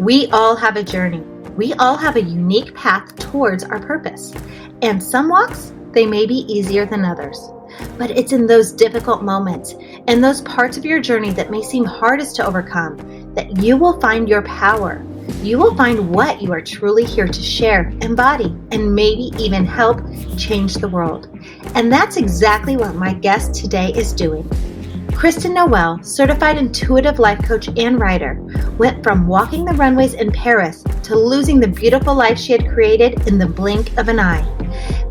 We all have a journey. We all have a unique path towards our purpose. And some walks, they may be easier than others. But it's in those difficult moments and those parts of your journey that may seem hardest to overcome that you will find your power. You will find what you are truly here to share, embody, and maybe even help change the world. And that's exactly what my guest today is doing. Kristen Noel, certified intuitive life coach and writer, went from walking the runways in Paris to losing the beautiful life she had created in the blink of an eye.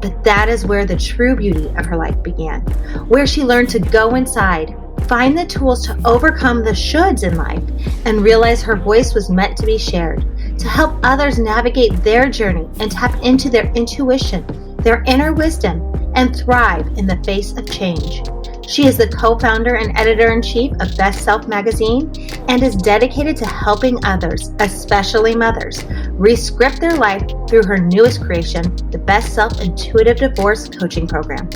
But that is where the true beauty of her life began, where she learned to go inside, find the tools to overcome the shoulds in life, and realize her voice was meant to be shared, to help others navigate their journey and tap into their intuition, their inner wisdom, and thrive in the face of change. She is the co-founder and editor-in-chief of Best Self magazine and is dedicated to helping others, especially mothers, rescript their life through her newest creation, the Best Self Intuitive Divorce Coaching Program.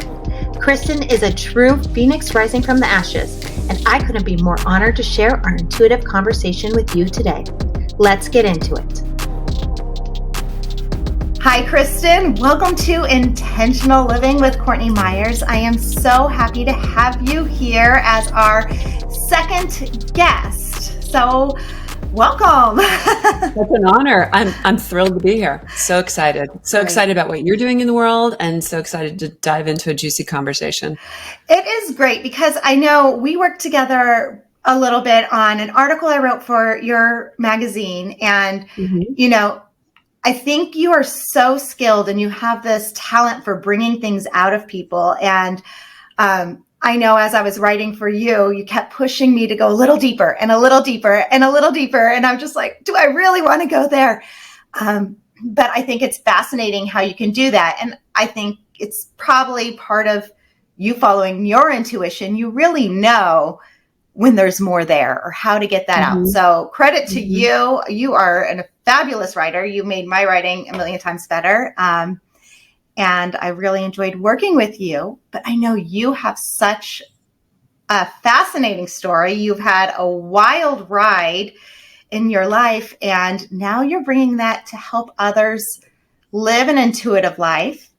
Kristen is a true phoenix rising from the ashes, and I couldn't be more honored to share our intuitive conversation with you today. Let's get into it. Hi, Kristen. Welcome to Intentional Living with Courtney Myers. I am so happy to have you here as our second guest. So welcome. That's an honor. I'm thrilled to be here. So excited. So excited about what you're doing in the world and so excited to dive into a juicy conversation. It is great because I know we worked together a little bit on an article I wrote for your magazine. And, you know, I think you are so skilled and you have this talent for bringing things out of people. And I know as I was writing for you, you kept pushing me to go a little deeper and a little deeper and a little deeper. And I'm just like, do I really want to go there? But I think it's fascinating how you can do that. And I think it's probably part of you following your intuition. You really know when there's more there or how to get that out. So credit to you. You are a fabulous writer. You made my writing a million times better. And I really enjoyed working with you, but I know you have such a fascinating story. You've had a wild ride in your life, and now you're bringing that to help others live an intuitive life.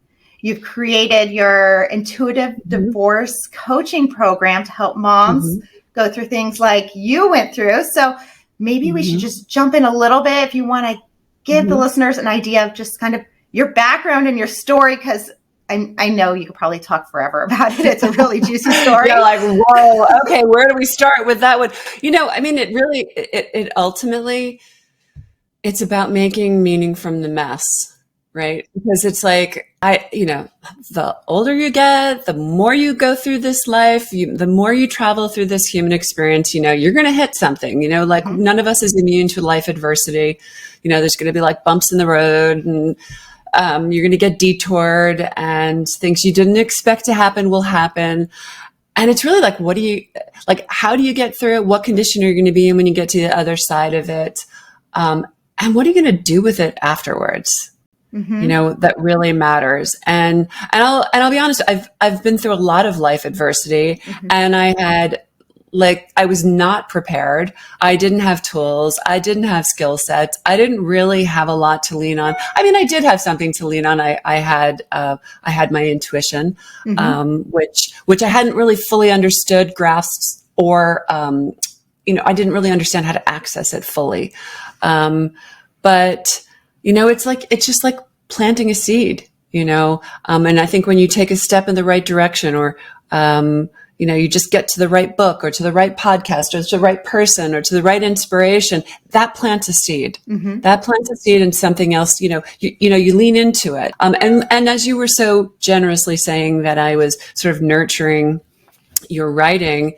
You've created your intuitive divorce coaching program to help moms go through things like you went through. So maybe we should just jump in a little bit if you want to give the listeners an idea of just kind of your background and your story, because I know you could probably talk forever about it. It's a really juicy story. You're like, whoa, okay, where do we start with that one? You know, I mean, it really, it ultimately, it's about making meaning from the mess, right? Because it's like, the older you get, the more you go through this life, the more you travel through this human experience, you're going to hit something, like none of us is immune to life adversity. There's going to be like bumps in the road and you're going to get detoured and things you didn't expect to happen will happen. And it's really like, how do you get through it? What condition are you going to be in when you get to the other side of it? And what are you going to do with it afterwards? That really matters. And I'll be honest, I've been through a lot of life adversity and I was not prepared. I didn't have tools. I didn't have skill sets. I didn't really have a lot to lean on. I mean, I did have something to lean on. I had my intuition, which I hadn't really fully understood, grasped, or, I didn't really understand how to access it fully. But it's just like planting a seed, and I think when you take a step in the right direction or, you just get to the right book or to the right podcast or to the right person or to the right inspiration, that plants a seed. That plants a seed in something else, you lean into it. And as you were so generously saying that I was sort of nurturing your writing,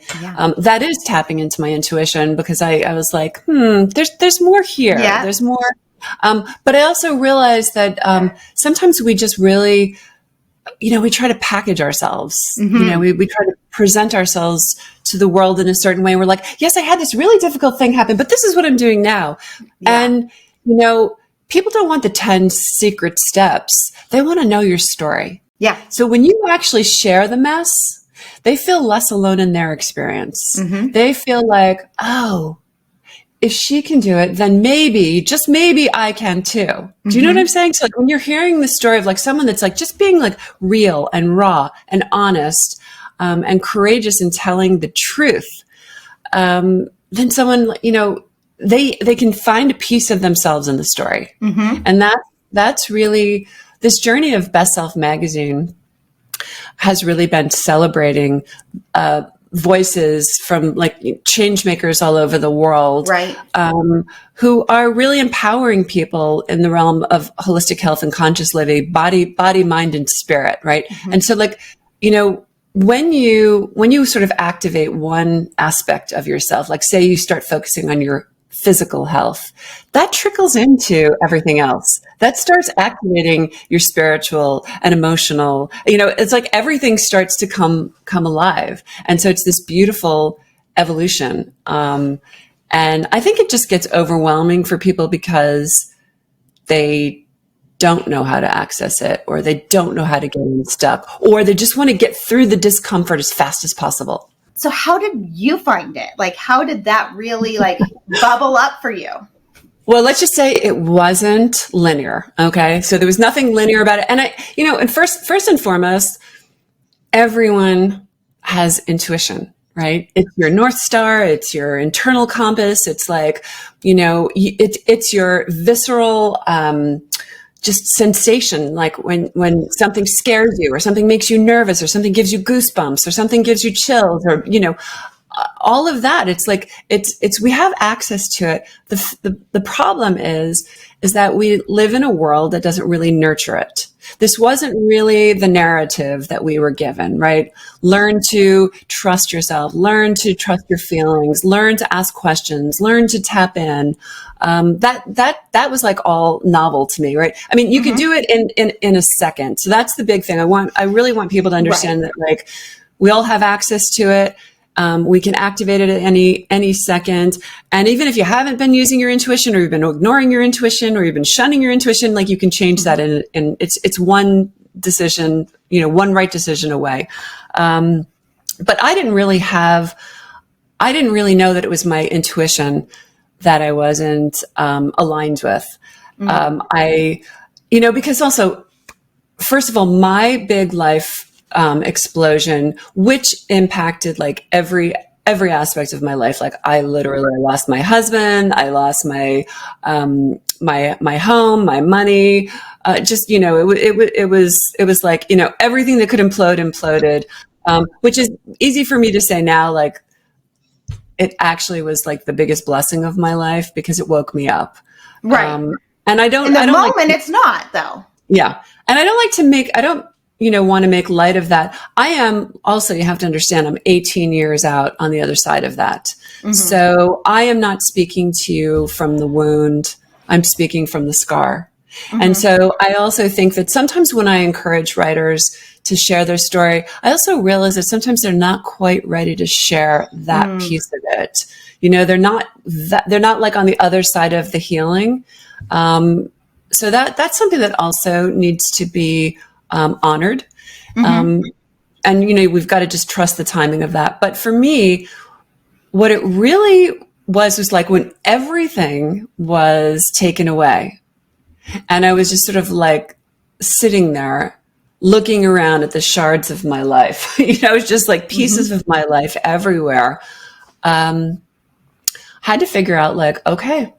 that is tapping into my intuition because I was like, there's more here. Yeah. There's more. But I also realized that sometimes we just really, we try to package ourselves. We try to present ourselves to the world in a certain way. And we're like, yes, I had this really difficult thing happen, but this is what I'm doing now. Yeah. And, people don't want the 10 secret steps. They want to know your story. Yeah. So when you actually share the mess, they feel less alone in their experience. They feel like, oh, if she can do it, then maybe, just maybe I can too. Do you know what I'm saying? So like when you're hearing the story of like someone that's like just being like real and raw and honest, and courageous in telling the truth, then someone, you know, they can find a piece of themselves in the story. And that's really, this journey of Best Self Magazine has really been celebrating, voices from like change makers all over the world, right? Who are really empowering people in the realm of holistic health and conscious living, body, mind, and spirit, right? And so, like, you know, when you sort of activate one aspect of yourself, like say you start focusing on your physical health, that trickles into everything else. That starts activating your spiritual and emotional, you know, it's like everything starts to come alive. And so it's this beautiful evolution. And I think it just gets overwhelming for people because they don't know how to access it, or they don't know how to get unstuck, or they just want to get through the discomfort as fast as possible. So how did you find it? Like, how did that really like bubble up for you? Well, let's just say it wasn't linear. Okay. So there was nothing linear about it. And I, you know, and first and foremost, everyone has intuition, right? It's your North Star. It's your internal compass. It's like, you know, it's your visceral, just sensation, like when something scares you, or something makes you nervous, or something gives you goosebumps, or something gives you chills, or, you know, all of that. It's like, it's, we have access to it. The problem is that we live in a world that doesn't really nurture it. This wasn't really the narrative that we were given, right? Learn to trust yourself, learn to trust your feelings, learn to ask questions, learn to tap in. That was like all novel to me, right? I mean, you could do it in a second. So that's the big thing. I really want people to understand that, like, we all have access to it. We can activate it at any second. And even if you haven't been using your intuition, or you've been ignoring your intuition, or you've been shunning your intuition, like, you can change that. And it's one decision, you know, one right decision away. But I didn't really know that it was my intuition that I wasn't aligned with. You know, because also, first of all, my big life explosion, which impacted like every aspect of my life. Like, I literally lost my husband, I lost my my home, my money. Just, you know, it was like, you know, everything that could imploded. Which is easy for me to say now. Like, it actually was like the biggest blessing of my life, because it woke me up. Right. And I don't, in the moment, like, it's not though. Yeah. And I don't, you know, want to make light of that. I am also, you have to understand, I'm 18 years out on the other side of that. So I am not speaking to you from the wound. I'm speaking from the scar. And so I also think that sometimes when I encourage writers to share their story, I also realize that sometimes they're not quite ready to share that piece of it. You know, they're not like on the other side of the healing. So that's something that also needs to be honored. And, you know, we've got to just trust the timing of that. But for me, what it really was like when everything was taken away, and I was just sort of like sitting there looking around at the shards of my life, you know, it's just like pieces of my life everywhere. Had to figure out, like, okay,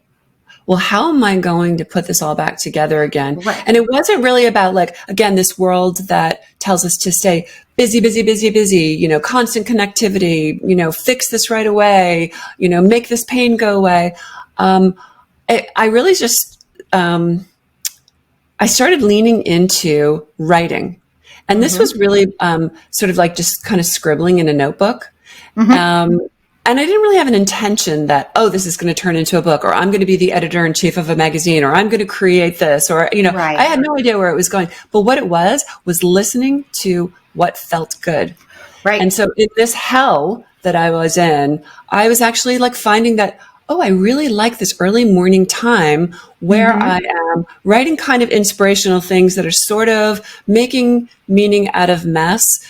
well, how am I going to put this all back together again? Right. And it wasn't really about, like, again, this world that tells us to stay busy, you know, constant connectivity, you know, fix this right away, you know, make this pain go away. I really just, I started leaning into writing. And this was really sort of like just kind of scribbling in a notebook. And I didn't really have an intention that, oh, this is going to turn into a book, or I'm going to be the editor-in-chief of a magazine, or I'm going to create this, or, you know, I had no idea where it was going. But what it was listening to what felt good. Right. And so in this hell that I was in, I was actually like finding that, oh, I really like this early morning time where I am writing kind of inspirational things that are sort of making meaning out of mess.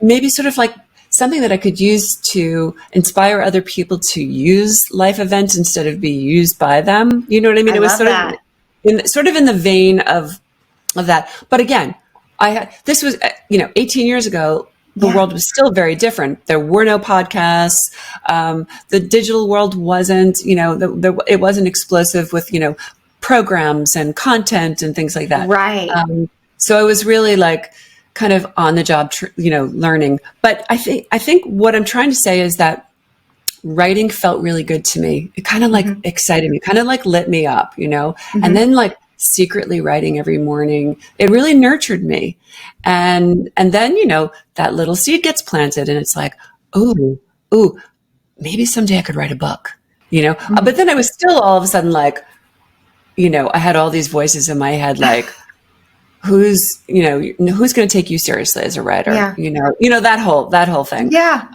Maybe sort of like something that I could use to inspire other people to use life events instead of be used by them. You know what I mean? I It was love that. sort of in the vein of that. But again, this was, 18 years ago, the world was still very different. There were no podcasts. The digital world wasn't, it wasn't explosive with, programs and content and things like that. Right. So I was really like kind of on the job, learning. But I think what I'm trying to say is that writing felt really good to me. It kind of like excited me, kind of like lit me up, and then like secretly writing every morning, it really nurtured me. And then, that little seed gets planted and it's like, ooh, maybe someday I could write a book, but then I was still all of a sudden like, I had all these voices in my head, like, who's going to take you seriously as a writer? Yeah. That whole thing. Yeah.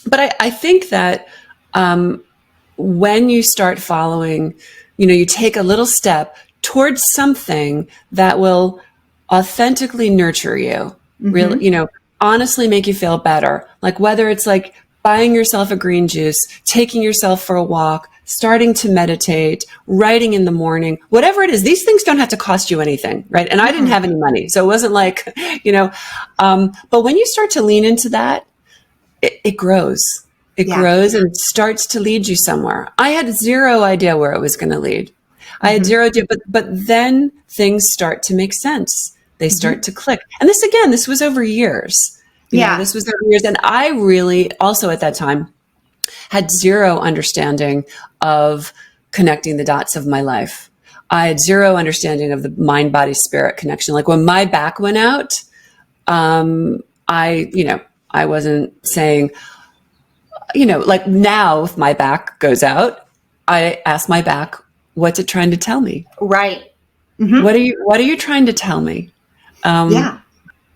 But I think that when you start following, you take a little step towards something that will authentically nurture you, really, honestly make you feel better. Like whether it's like buying yourself a green juice, taking yourself for a walk, starting to meditate, writing in the morning, whatever it is, these things don't have to cost you anything, right? And I didn't have any money. So it wasn't like, but when you start to lean into that, it grows. It grows and starts to lead you somewhere. I had zero idea where it was going to lead. I had zero idea, but then things start to make sense. They start to click. And this was over years. This was over years. And I really also at that time had zero understanding of connecting the dots of my life. I had zero understanding of the mind, body, spirit connection. Like when my back went out, I wasn't saying, like now if my back goes out, I ask my back, what's it trying to tell me? Right. What are you trying to tell me?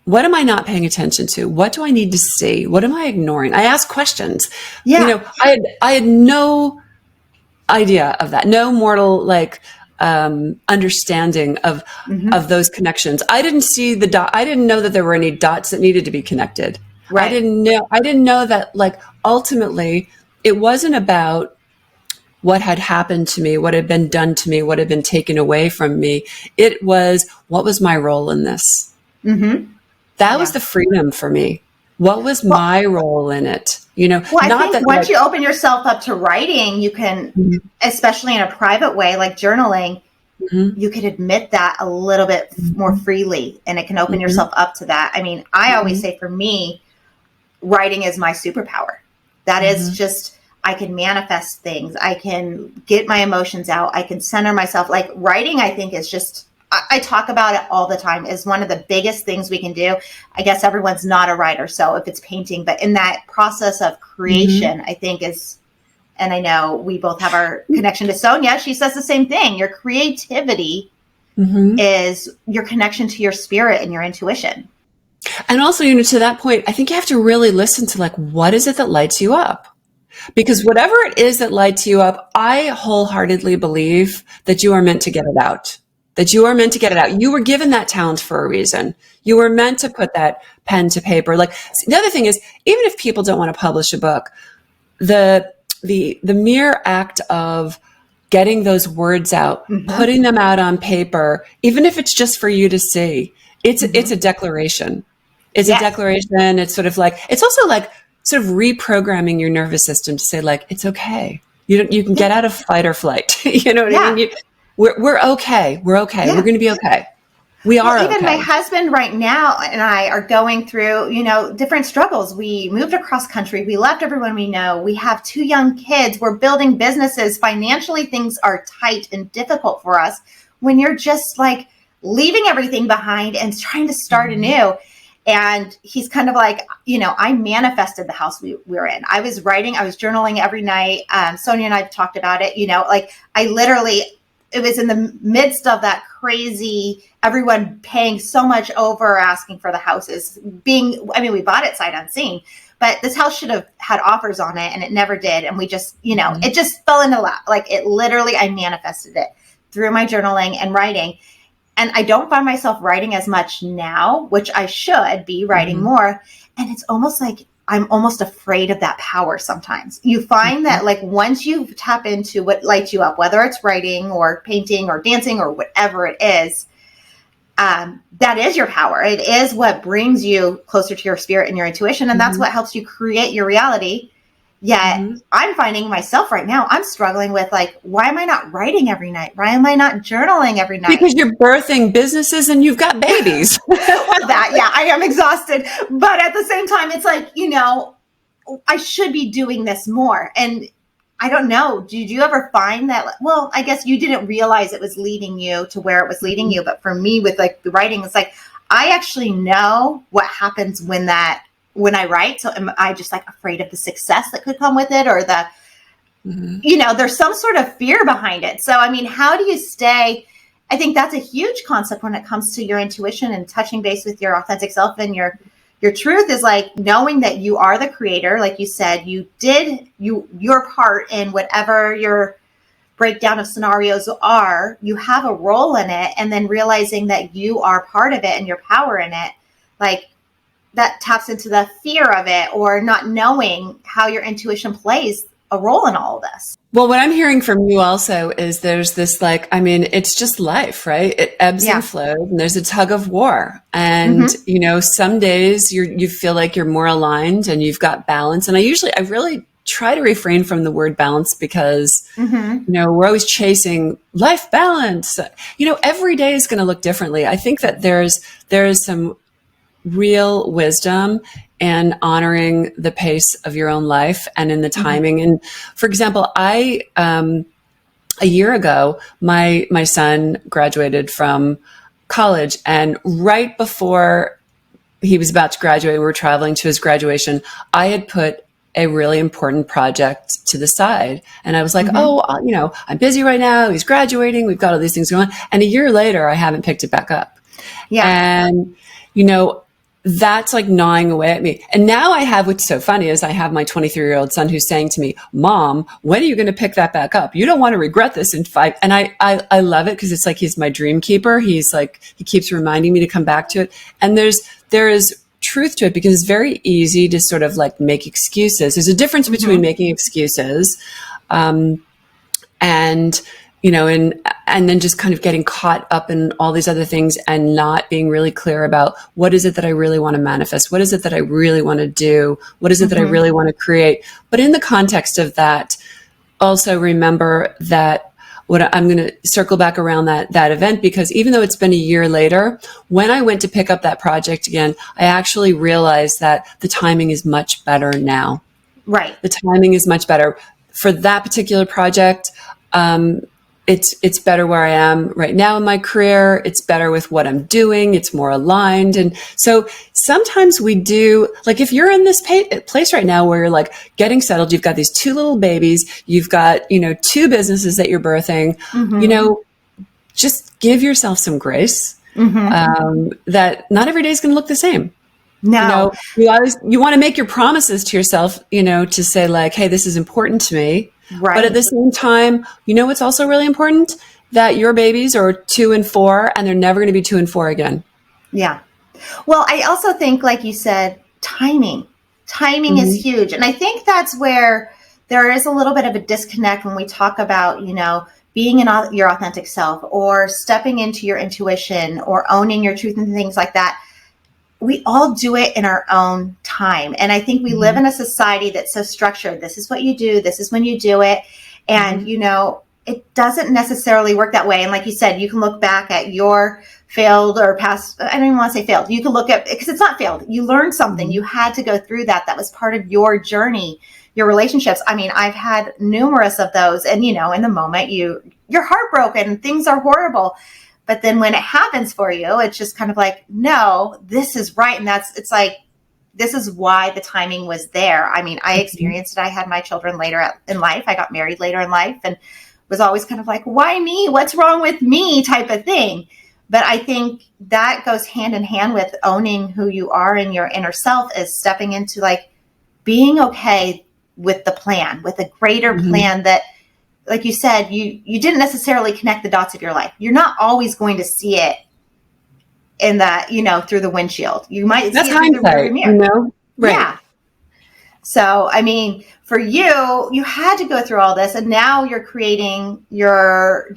What am I not paying attention to? What do I need to see? What am I ignoring? I ask questions. Yeah. I had no idea of that. No mortal understanding of those connections. I didn't see the dot. I didn't know that there were any dots that needed to be connected. Right. I didn't know that like ultimately it wasn't about what had happened to me, what had been done to me, what had been taken away from me. It was, what was my role in this? That was the freedom for me. What was my role in it? Well, I think once you open yourself up to writing, you can, especially in a private way, like journaling, you could admit that a little bit more freely, and it can open yourself up to that. I mean, I always say for me, writing is my superpower. That is just, I can manifest things. I can get my emotions out. I can center myself. Like writing, I think is just, I talk about it all the time, is one of the biggest things we can do. I guess everyone's not a writer, so if it's painting, but in that process of creation, I think is, and I know we both have our connection to Sonia. She says the same thing. Your creativity is your connection to your spirit and your intuition. And also, to that point, I think you have to really listen to like, what is it that lights you up? Because whatever it is that lights you up, I wholeheartedly believe that you are meant to get it out. You were given that talent for a reason. You were meant to put that pen to paper. Like the other thing is, even if people don't want to publish a book, the mere act of getting those words out, putting them out on paper, even if it's just for you to see, it's a declaration. It's a declaration. It's sort of like, it's also like sort of reprogramming your nervous system to say like, it's okay. You can get out of fight or flight. You know what I mean? We're okay. We're okay. We're going to be okay. We are even okay. My husband right now and I are going through, different struggles. We moved across country. We left everyone we know. We have 2 young kids. We're building businesses. Financially, things are tight and difficult for us when you're just like leaving everything behind and trying to start anew. And he's kind of like, I manifested the house we were in. I was writing, I was journaling every night. Sonia and I talked about it, it was in the midst of that crazy, everyone paying so much over, asking for the houses we bought it sight unseen, but this house should have had offers on it and it never did. And we just, it just fell into lap. Like it literally, I manifested it through my journaling and writing. And I don't find myself writing as much now, which I should be writing more. And it's almost like I'm almost afraid of that power sometimes. You find that like once you tap into what lights you up, whether it's writing or painting or dancing or whatever it is, that is your power. It is what brings you closer to your spirit and your intuition. And that's what helps you create your reality. Yet I'm finding myself right now, I'm struggling with like, why am I not writing every night? Why am I not journaling every night? Because you're birthing businesses and you've got babies. I am exhausted. But at the same time, it's like, you know, I should be doing this more. And I don't know, did you ever find that? Well, I guess you didn't realize it was leading you to where it was leading you. But for me with like the writing, it's like, I actually know what happens when I write. So am I just like afraid of the success that could come with it, or the, you know, there's some sort of fear behind it. So, I mean, how do you stay? I think that's a huge concept when it comes to your intuition and touching base with your authentic self and your truth, is like knowing that you are the creator. Like you said, you did your part in whatever your breakdown of scenarios are, you have a role in it, and then realizing that you are part of it and your power in it. Like, that taps into the fear of it, or not knowing how your intuition plays a role in all of this. Well, what I'm hearing from you also is there's this like, I mean, it's just life, right? It ebbs and flows, and there's a tug of war. And, you know, some days you feel like you're more aligned and you've got balance. And I really try to refrain from the word balance because, you know, we're always chasing life balance. You know, every day is going to look differently. I think that there is some real wisdom and honoring the pace of your own life and in the timing. And for example, a year ago, my son graduated from college, and right before he was about to graduate, we were traveling to his graduation, I had put a really important project to the side. And I was like, you know, I'm busy right now. He's graduating. We've got all these things going on. And a year later, I haven't picked it back up. Yeah. And, you know, that's like gnawing away at me. And now I have, what's so funny is I have my 23-year-old son who's saying to me, Mom, when are you going to pick that back up? You don't want to regret this in 5. And I love it because it's like he's my dream keeper. He's like, he keeps reminding me to come back to it. And there is truth to it, because it's very easy to sort of like make excuses. There's a difference between making excuses and, you know, and then just kind of getting caught up in all these other things and not being really clear about what is it that I really want to manifest? What is it that I really want to do? What is it that I really want to create? But in the context of that, also remember that I'm going to circle back around that event, because even though it's been a year later, when I went to pick up that project again, I actually realized that the timing is much better now. Right. The timing is much better for that particular project. It's better where I am right now in my career. It's better with what I'm doing. It's more aligned. And so sometimes we do, like, if you're in this place right now where you're like getting settled, you've got these 2 little babies, you've got, you know, 2 businesses that you're birthing, you know, just give yourself some grace, that not every day is going to look the same. No, you know, you want to make your promises to yourself, you know, to say like, hey, this is important to me. Right. But at the same time, you know, what's also really important, that your babies are 2 and 4, and they're never going to be 2 and 4 again. Yeah. Well, I also think, like you said, timing is huge. And I think that's where there is a little bit of a disconnect when we talk about, you know, being your authentic self, or stepping into your intuition, or owning your truth and things like that. We all do it in our own time. And I think we live in a society that's so structured. This is what you do. This is when you do it. And, you know, it doesn't necessarily work that way. And like you said, you can look back at your failed or past, I don't even want to say failed. You can look at, because it's not failed. You learned something. You had to go through that. That was part of your journey, your relationships. I mean, I've had numerous of those. And, you know, in the moment you're heartbroken, things are horrible. But then when it happens for you, it's just kind of like, no, this is right. And it's like, this is why the timing was there. I mean, I experienced it. I had my children later in life. I got married later in life, and was always kind of like, why me? What's wrong with me? Type of thing. But I think that goes hand in hand with owning who you are and your inner self, is stepping into like being okay with the plan, with a greater plan that, like you said, you didn't necessarily connect the dots of your life. You're not always going to see it in that, you know, through the windshield. You might see it through the rearview mirror. You know? Right. Yeah. So, I mean, for you, you had to go through all this, and now you're creating your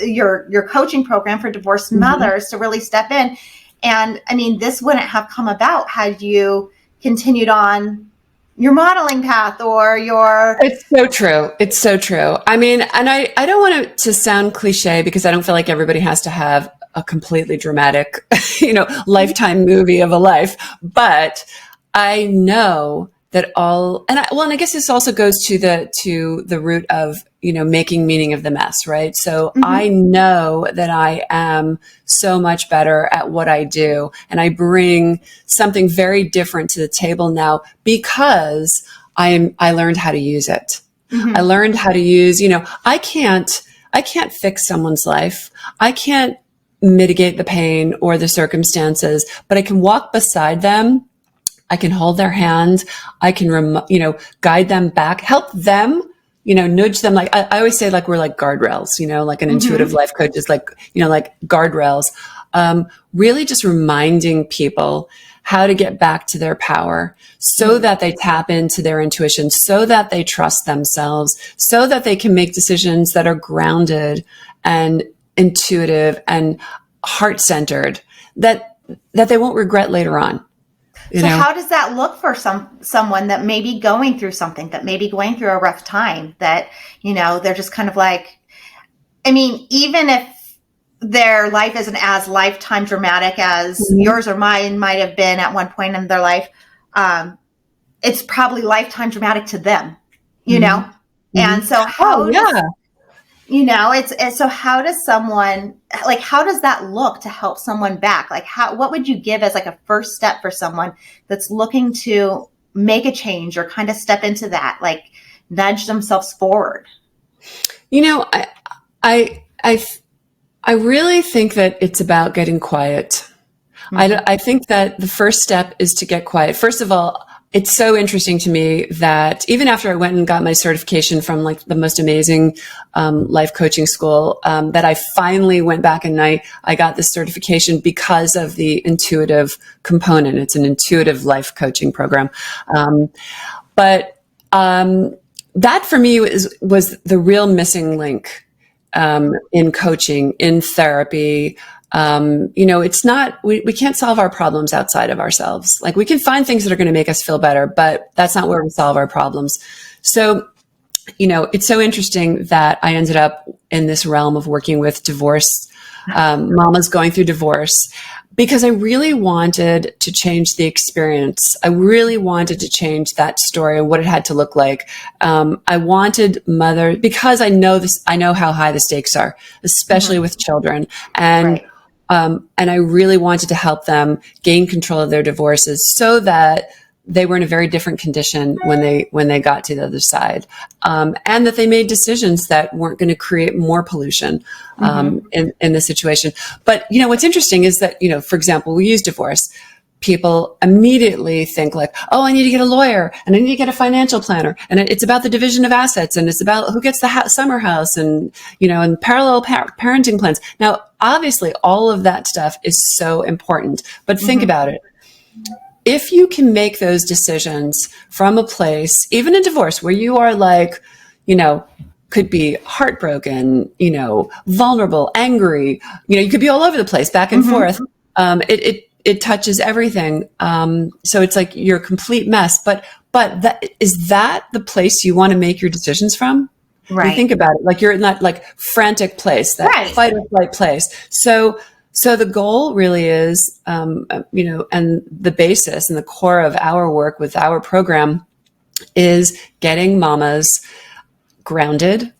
your coaching program for divorced mothers to really step in. And I mean, this wouldn't have come about had you continued on your modeling path or your... It's so true. It's so true. I mean, and I don't want it to sound cliche, because I don't feel like everybody has to have a completely dramatic, lifetime movie of a life. But I know that and I guess this also goes to the root of, making meaning of the mess, right? So I know that I am so much better at what I do, and I bring something very different to the table now because I learned how to use it. I learned how to use, I can't fix someone's life. I can't mitigate the pain or the circumstances, but I can walk beside them. I can hold their hand. I can, guide them back, help them, nudge them. Like I always say, like, we're like guardrails, like an intuitive life coach is like, like guardrails, really just reminding people how to get back to their power so that they tap into their intuition, so that they trust themselves, so that they can make decisions that are grounded and intuitive and heart-centered, that they won't regret later on. So how does that look for someone that may be going through something, that may be going through a rough time, that, they're just kind of like, I mean, even if their life isn't as lifetime dramatic as yours or mine might have been at one point in their life, it's probably lifetime dramatic to them, And so so how does someone, like, how does that look to help someone back? Like, what would you give as like a first step for someone that's looking to make a change or kind of step into that, like nudge themselves forward? I really think that it's about getting quiet. I think that the first step is to get quiet. First of all, it's so interesting to me that even after I went and got my certification from like the most amazing life coaching school, that I finally went back and I got this certification because of the intuitive component. It's an intuitive life coaching program. But that for me was the real missing link in coaching, in therapy. It's not, we can't solve our problems outside of ourselves. Like, we can find things that are going to make us feel better, but that's not where we solve our problems. So, it's so interesting that I ended up in this realm of working with divorce, mamas going through divorce, because I really wanted to change the experience. I really wanted to change that story and what it had to look like. I wanted mothers, because I know how high the stakes are, especially with children. And I really wanted to help them gain control of their divorces so that they were in a very different condition when they got to the other side, and that they made decisions that weren't going to create more pollution in the situation. But what's interesting is that for example, we use divorce. People immediately think like, oh, I need to get a lawyer and I need to get a financial planner. And it's about the division of assets, and it's about who gets the summer house, and, and parallel parenting plans. Now, obviously all of that stuff is so important, but think about it. If you can make those decisions from a place, even in divorce, where you are like, could be heartbroken, vulnerable, angry, you could be all over the place, back and forth. It touches everything. So it's like you're a complete mess. But is that the place you want to make your decisions from? Right. You think about it, like you're in that like frantic place, that fight or flight place. So the goal really is, and the basis and the core of our work with our program is getting mamas grounded,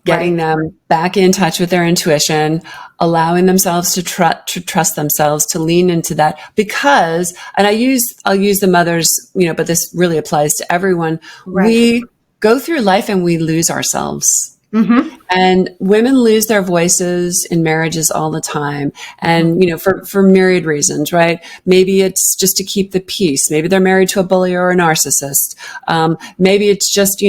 getting them back in touch with their intuition, allowing themselves to trust themselves, to lean into that. Because, and I'll use the mothers, but this really applies to everyone. Right. We go through life and we lose ourselves. And women lose their voices in marriages all the time. And, for myriad reasons, right? Maybe it's just to keep the peace. Maybe they're married to a bully or a narcissist. Maybe it's just,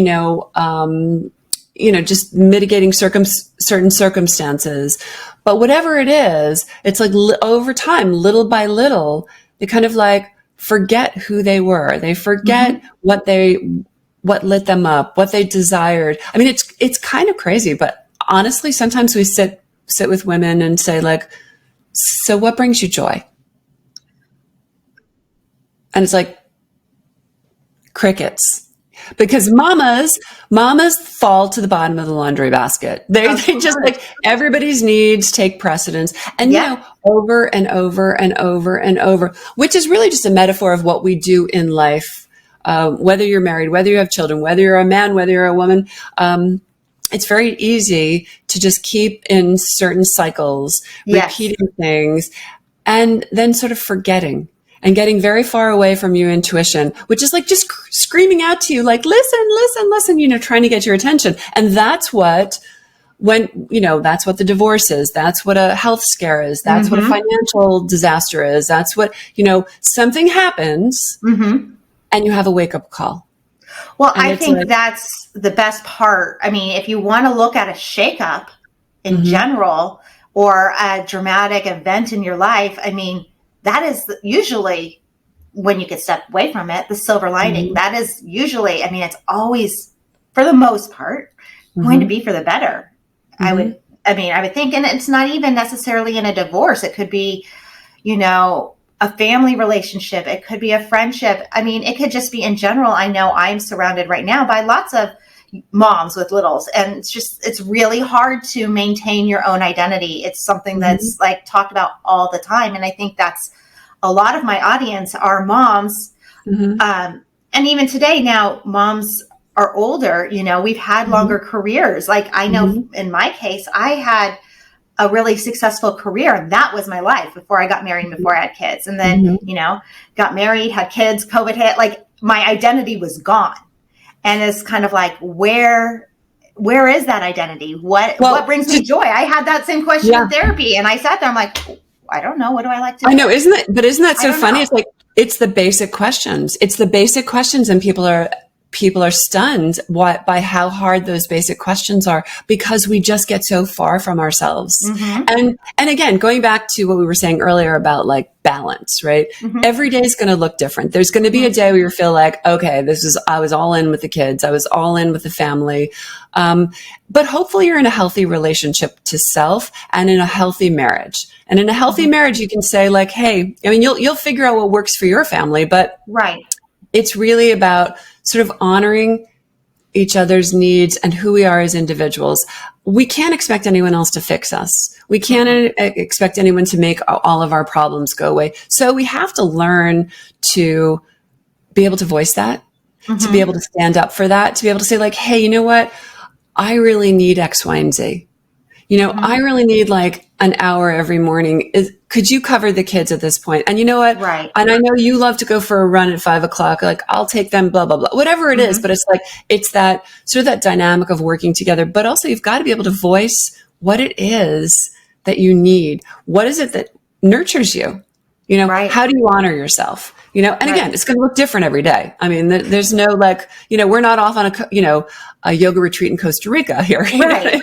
just mitigating certain circumstances. But whatever it is, it's like over time, little by little, they kind of like forget who they were. They forget what lit them up, what they desired. I mean, it's kind of crazy, but honestly, sometimes we sit with women and say like, so what brings you joy? And it's like crickets. Because mamas fall to the bottom of the laundry basket. They just like everybody's needs take precedence. And you know, over and over and over and over, which is really just a metaphor of what we do in life. Whether you're married, whether you have children, whether you're a man, whether you're a woman, it's very easy to just keep in certain cycles, repeating things, and then sort of forgetting. And getting very far away from your intuition, which is like just screaming out to you, like, listen, you know, trying to get your attention. And that's what the divorce is. That's what a health scare is. That's what a financial disaster is. That's what, you know, something happens and you have a wake up call. Well, I think that's the best part. I mean, if you want to look at a shakeup in general or a dramatic event in your life, I mean, that is usually when you can step away from it, the silver lining. That is usually, I mean, it's always, for the most part, going to be for the better. I would think, and it's not even necessarily in a divorce. It could be, you know, a family relationship. It could be a friendship. I mean, it could just be in general. I know I'm surrounded right now by lots of moms with littles, and it's really hard to maintain your own identity. It's something that's like talked about all the time, and I think that's a lot of my audience are moms, and even today now moms are older. You know, we've had longer careers. Like I know in my case, I had a really successful career, and that was my life before I got married and before I had kids, and then you know, got married, had kids, COVID hit, like my identity was gone. And it's kind of like, where is that identity? What brings me joy? I had that same question in therapy, and I sat there. I'm like, I don't know. What do I like to do? I know, isn't that so funny? It's like, it's the basic questions. It's the basic questions, and people are stunned by how hard those basic questions are, because we just get so far from ourselves. And again, going back to what we were saying earlier about like balance, right? Every day is going to look different. There's going to be a day where you feel like, okay, I was all in with the kids. I was all in with the family. But hopefully you're in a healthy relationship to self and in a healthy marriage. And in a healthy marriage, you can say like, hey, I mean, you'll figure out what works for your family, but it's really about sort of honoring each other's needs and who we are as individuals. We can't expect anyone else to fix us. We can't expect anyone to make all of our problems go away. So we have to learn to be able to voice that, to be able to stand up for that, to be able to say like, hey, you know what? I really need X, Y, and Z. You know, I really need like an hour every morning. Could you cover the kids at this point? And you know what? Right. And I know you love to go for a run at 5 o'clock. Like I'll take them, blah, blah, blah, whatever it is. But it's like, it's that sort of that dynamic of working together. But also you've got to be able to voice what it is that you need. What is it that nurtures you? You know, how do you honor yourself? You know, and again, it's going to look different every day. I mean, there's no like, you know, we're not off on a yoga retreat in Costa Rica here. Right.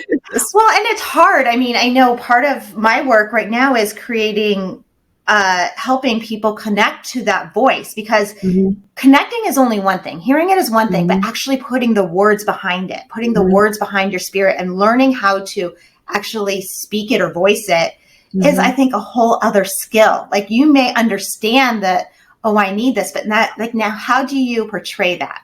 Well, and it's hard. I mean, I know part of my work right now is creating, helping people connect to that voice, because connecting is only one thing. Hearing it is one thing, but actually putting the words behind it, putting the words behind your spirit and learning how to actually speak it or voice it is, I think, a whole other skill. Like you may understand that, oh, I need this, but not like now, how do you portray that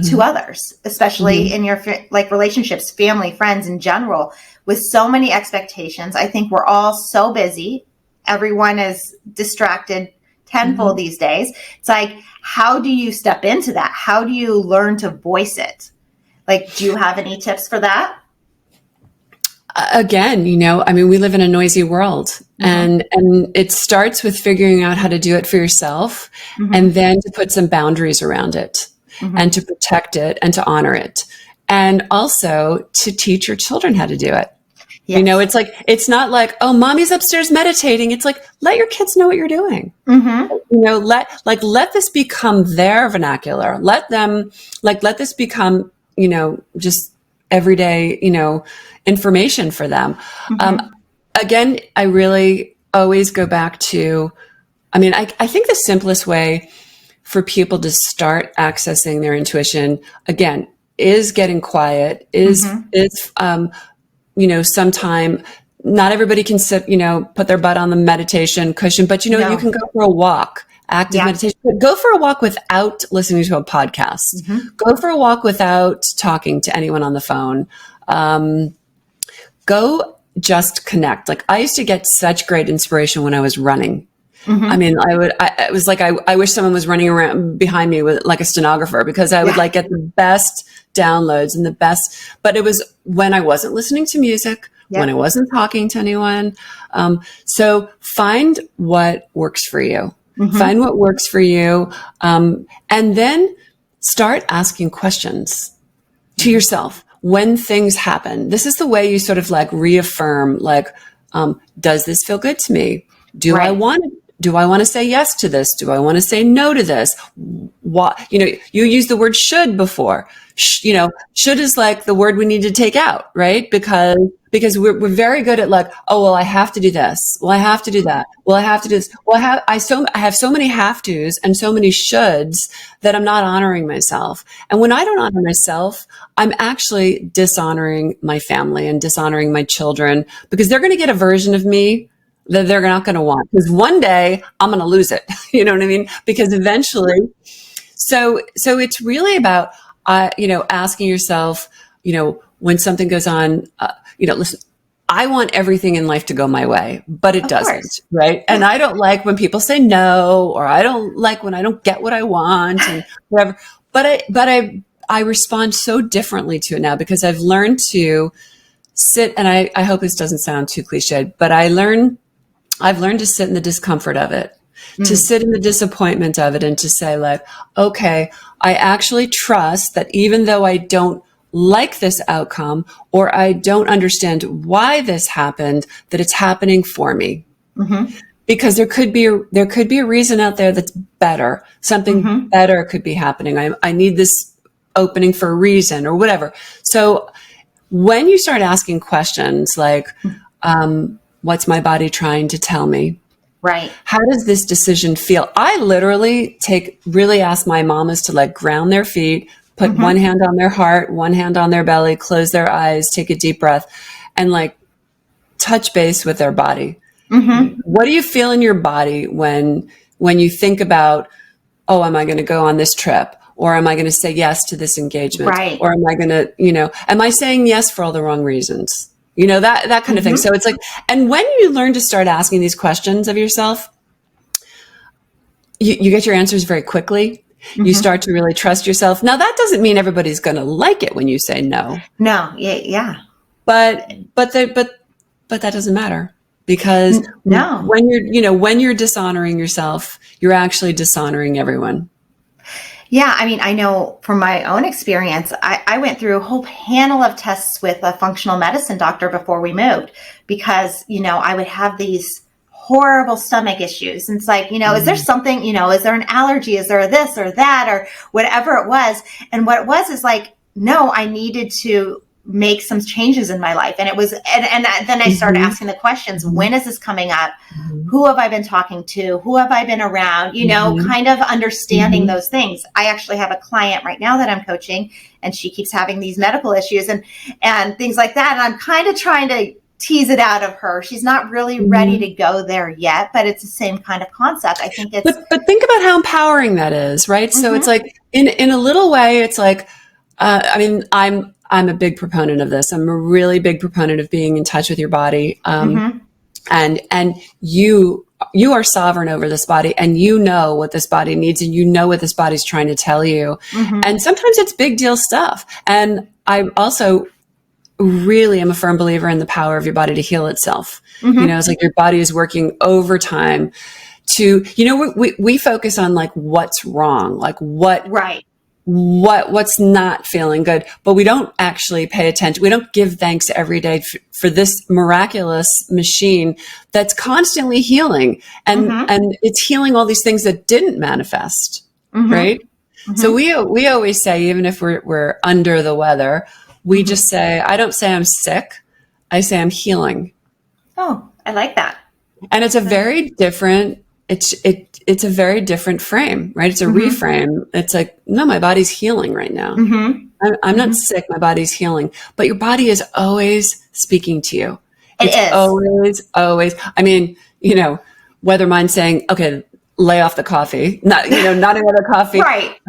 to others, especially in your like relationships, family, friends in general, with so many expectations? I think we're all so busy. Everyone is distracted tenfold these days. It's like, how do you step into that? How do you learn to voice it? Like, do you have any tips for that? Again, you know, I mean, we live in a noisy world, and it starts with figuring out how to do it for yourself, and then to put some boundaries around it, and to protect it and to honor it, and also to teach your children how to do it. Yes. You know, it's like, it's not like, oh, mommy's upstairs meditating. It's like, let your kids know what you're doing. You know, let this become their vernacular. Let this become, you know, just everyday, you know, information for them. I really always go back to, I mean, I think the simplest way for people to start accessing their intuition again is getting quiet, is sometime not everybody can sit, put their butt on the meditation cushion, but you can go for a walk, active meditation, but go for a walk without listening to a podcast, go for a walk without talking to anyone on the phone. Go just connect. Like I used to get such great inspiration when I was running. I mean, it was like, I wish someone was running around behind me with like a stenographer, because I would like get the best downloads and the best, but it was when I wasn't listening to music, when I wasn't talking to anyone. So find what works for you, find what works for you. And then start asking questions to yourself when things happen. This is the way you sort of like reaffirm, like, does this feel good to me? Do I want to say yes to this? Do I want to say no to this? What, you used the word should before. Should is like the word we need to take out, right? Because we're very good at like, oh, well, I have to do this. Well, I have to do that. Well, I have to do this. Well, I have so many have tos and so many shoulds that I'm not honoring myself. And when I don't honor myself, I'm actually dishonoring my family and dishonoring my children, because they're going to get a version of me that they're not going to want, because one day I'm going to lose it. You know what I mean? Because eventually, so it's really about, asking yourself, when something goes on, listen, I want everything in life to go my way, but it doesn't, right? And I don't like when people say no, or I don't like when I don't get what I want and whatever. But I respond so differently to it now, because I've learned to sit, and I hope this doesn't sound too cliched, but I've learned to sit in the discomfort of it, to sit in the disappointment of it, and to say like, okay, I actually trust that even though I don't like this outcome, or I don't understand why this happened, that it's happening for me. Because there could be a reason out there that's better. Something better could be happening. I need this opening for a reason or whatever. So when you start asking questions like, what's my body trying to tell me? Right. How does this decision feel? I literally really ask my mamas to like ground their feet, put one hand on their heart, one hand on their belly, close their eyes, take a deep breath, and like touch base with their body. What do you feel in your body when you think about, oh, am I going to go on this trip? Or am I going to say yes to this engagement? Right. Or am I going to, am I saying yes for all the wrong reasons? That kind of thing. So it's like, and when you learn to start asking these questions of yourself, you get your answers very quickly. You start to really trust yourself. Now, that doesn't mean everybody's going to like it when you say no. No. Yeah. But that doesn't matter, because when you're dishonoring yourself, you're actually dishonoring everyone. Yeah, I mean, I know from my own experience, I went through a whole panel of tests with a functional medicine doctor before we moved, because, I would have these horrible stomach issues. And it's like, is there something, is there an allergy? Is there this or that or whatever it was? And what it was is like, no, I needed to make some changes in my life. And it was, and then I started asking the questions, when is this coming up? Who have I been talking to? Who have I been around? Kind of understanding those things. I actually have a client right now that I'm coaching, and she keeps having these medical issues and things like that. And I'm kind of trying to tease it out of her. She's not really ready to go there yet, but it's the same kind of concept. I think it's, but think about how empowering that is, right? So it's like, in a little way, it's like, I'm a big proponent of this. I'm a really big proponent of being in touch with your body. And you are sovereign over this body, and you know what this body needs, and you know what this body's trying to tell you. And sometimes it's big deal stuff. And I also really am a firm believer in the power of your body to heal itself. It's like your body is working overtime to, we focus on like what's wrong, like what's not feeling good, but we don't actually pay attention. We don't give thanks every day for this miraculous machine that's constantly healing, and it's healing all these things that didn't manifest, right? So we always say, even if we're under the weather, we just say, I don't say I'm sick, I say I'm healing. Oh, I like that. And it's a very different it's a very different frame, right? It's a reframe. It's like, no, my body's healing right now. I'm not sick. My body's healing, but your body is always speaking to you. It's always. I mean, whether mine's saying, okay, lay off the coffee, not another coffee. Right.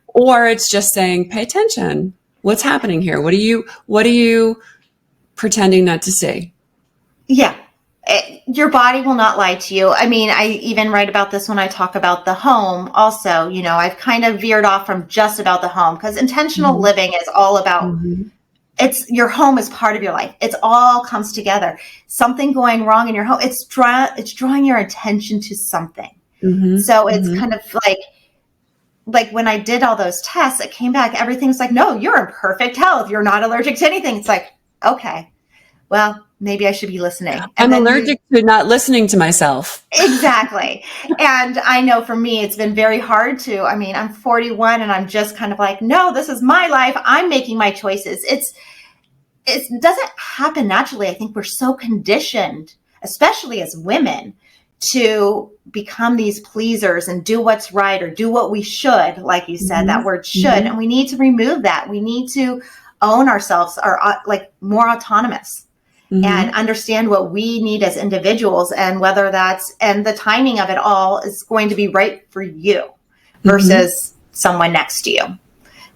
Or it's just saying, pay attention. What's happening here? What are you pretending not to see? Yeah. Your body will not lie to you. I mean, I even write about this when I talk about the home also. I've kind of veered off from just about the home, because intentional living is all about, it's your home is part of your life. It's all comes together. Something going wrong in your home, it's drawing your attention to something. So it's kind of like when I did all those tests, it came back, everything's like, no, you're in perfect health. You're not allergic to anything. It's like, okay, well, maybe I should be listening. I'm allergic to not listening to myself. Exactly. And I know for me, it's been very hard I'm 41 and I'm just kind of like, no, this is my life. I'm making my choices. It doesn't happen naturally. I think we're so conditioned, especially as women, to become these pleasers and do what's right or do what we should. Like you said, that word should, and we need to remove that. We need to own ourselves, or more autonomous. And understand what we need as individuals, and whether and the timing of it all is going to be right for you versus someone next to you.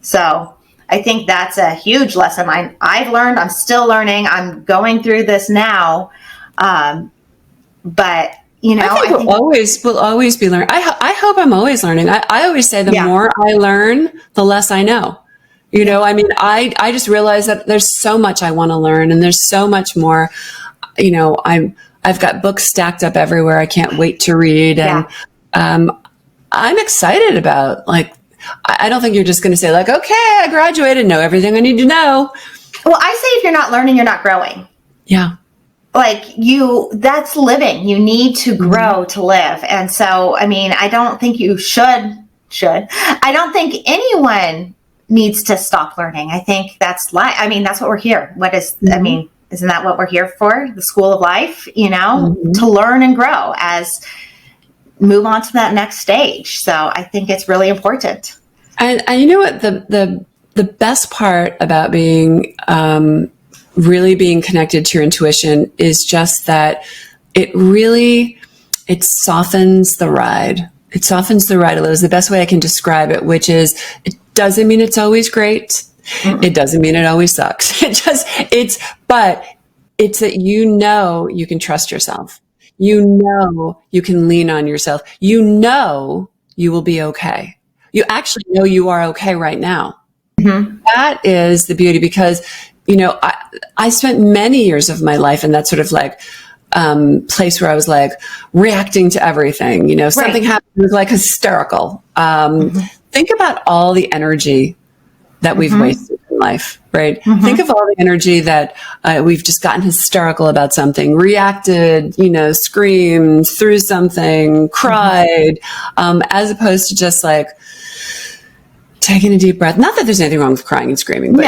So I think that's a huge lesson I've learned. I'm still learning. I'm going through this now. But I think we'll always be learning. I hope I'm always learning. I always say the more I learn, the less I know. I just realized that there's so much I want to learn, and there's so much more. I've got books stacked up everywhere. I can't wait to read, and I'm excited about. I don't think you're just going to say okay, I graduated, know everything I need to know. Well, I say if you're not learning, you're not growing. Yeah. That's living. You need to grow to live. And so, I don't think you should. I don't think anyone needs to stop learning. I think that's that's what we're here. Isn't that what we're here for? The school of life, to learn and grow as move on to that next stage. So I think it's really important. And you know what, the best part about being, really being connected to your intuition is just that it softens the ride. It softens the ride a little, is the best way I can describe it, which is, it doesn't mean it's always great. It doesn't mean it always sucks. But it's that you can trust yourself. You can lean on yourself. You will be okay. You actually know you are okay right now. That is the beauty, because I spent many years of my life in that sort of place where I was reacting to everything. Something happened, it was hysterical. Think about all the energy that we've wasted in life, right? Think of all the energy that we've just gotten hysterical about something, reacted, screamed, threw something, cried, as opposed to just taking a deep breath. Not that there's anything wrong with crying and screaming, but